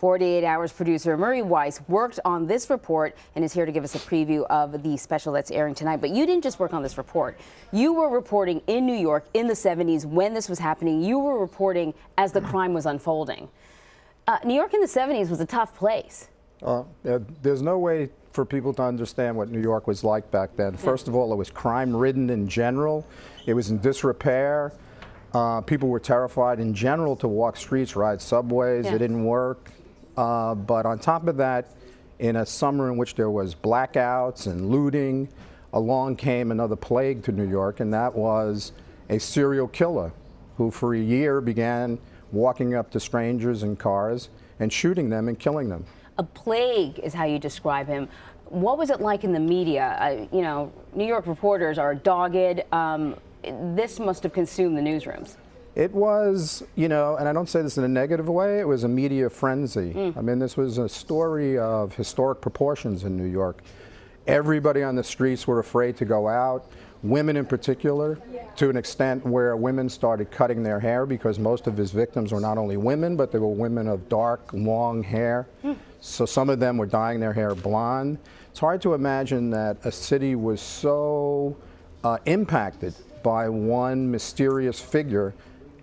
48 Hours producer Murray Weiss worked on this report and is here to give us a preview of the special that's airing tonight. But you didn't just work on this report. You were reporting in New York in the 70s when this was happening. You were reporting as the crime was unfolding. New York in the 70s was a tough place. There's no way for people to understand what New York was like back then. First of all, it was crime-ridden in general. It was in disrepair. People were terrified in general to walk streets, ride subways. It didn't work. But on top of that, in a summer in which there was blackouts and looting, along came another plague to New York, and that was a serial killer who for a year began walking up to strangers in cars and shooting them and killing them. A plague is how you describe him. What was it like in the media? You know, New York reporters are dogged. This must have consumed the newsrooms. It was, you know, and I don't say this in a negative way, it was a media frenzy. I mean, this was a story of historic proportions in New York. Everybody on the streets were afraid to go out, women in particular, to an extent where women started cutting their hair because most of his victims were not only women, but they were women of dark, long hair. So some of them were dyeing their hair blonde. It's hard to imagine that a city was so impacted by one mysterious figure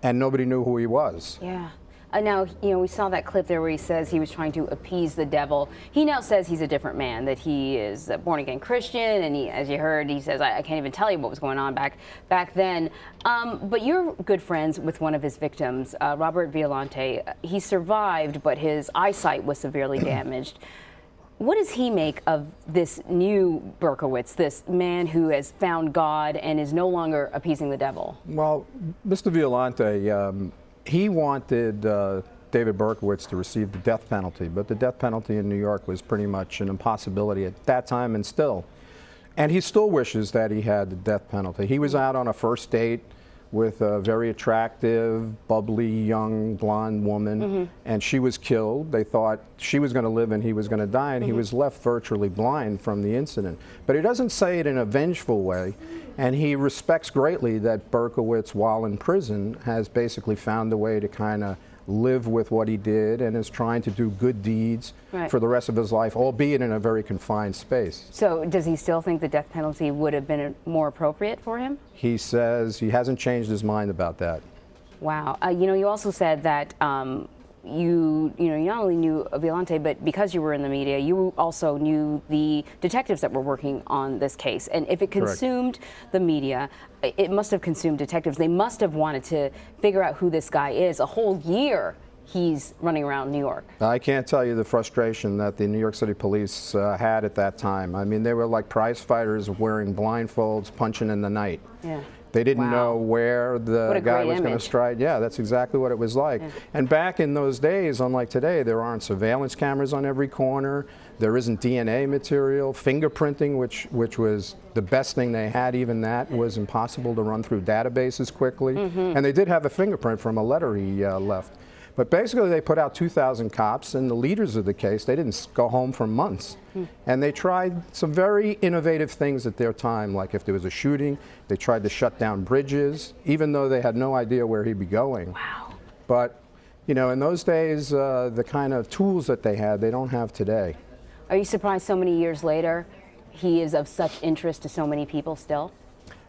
and nobody knew who he was. Yeah. Now, you know, we saw that clip there where he says he was trying to appease the devil. He now says he's a different man, that he is a born-again Christian, and he, as you heard, he says, I can't even tell you what was going on back then. But you're good friends with one of his victims, Robert Violante. He survived, but his eyesight was severely damaged. What does he make of this new Berkowitz, this man who has found God and is no longer appeasing the devil? Well, Mr. Violante, he wanted David Berkowitz to receive the death penalty, but the death penalty in New York was pretty much an impossibility at that time and still. And he still wishes that he had the death penalty. He was out on a first date with a very attractive, bubbly, young, blonde woman, and she was killed. They thought she was going to live and he was going to die, and he was left virtually blind from the incident. But he doesn't say it in a vengeful way, and he respects greatly that Berkowitz, while in prison, has basically found a way to kind of live with what he did and is trying to do good deeds for the rest of his life, albeit in a very confined space. So does he still think the death penalty would have been more appropriate for him? He says he hasn't changed his mind about that. Wow. You know, you also said that you not only knew Violante, but because you were in the media, you also knew the detectives that were working on this case. And if it consumed the media, it must have consumed detectives. They must have wanted to figure out who this guy is. A whole year he's running around New York. I can't tell you the frustration that the New York City police had at that time. I mean, they were like prize fighters wearing blindfolds, punching in the night. They didn't know where the guy was going to strike. Yeah, that's exactly what it was like. And back in those days, unlike today, there aren't surveillance cameras on every corner. There isn't DNA material. Fingerprinting, which was the best thing they had, even that was impossible to run through databases quickly. And they did have a fingerprint from a letter he left. But basically, they put out 2,000 cops, and the leaders of the case, they didn't go home for months. And they tried some very innovative things at their time, like if there was a shooting, they tried to shut down bridges, even though they had no idea where he'd be going. Wow. But, you know, in those days, the kind of tools that they had, they don't have today. Are you surprised so many years later he is of such interest to so many people still?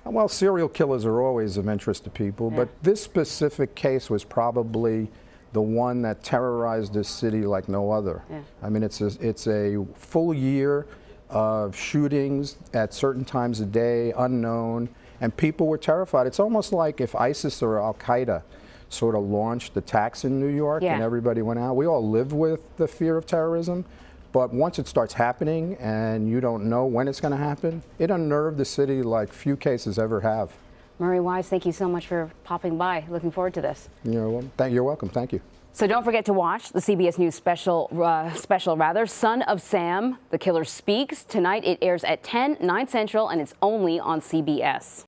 Well, serial killers are always of interest to people, but this specific case was probably the one that terrorized this city like no other. I mean, it's a full year of shootings at certain times of day, unknown, and people were terrified. It's almost like if ISIS or Al-Qaeda sort of launched attacks in New York and everybody went out. We all live with the fear of terrorism, but once it starts happening and you don't know when it's going to happen, it unnerved the city like few cases ever have. Murray Weiss, thank you so much for popping by. Looking forward to this. You're welcome. Thank you. So don't forget to watch the CBS News special, Son of Sam, The Killer Speaks. Tonight it airs at 10, 9 Central, and it's only on CBS.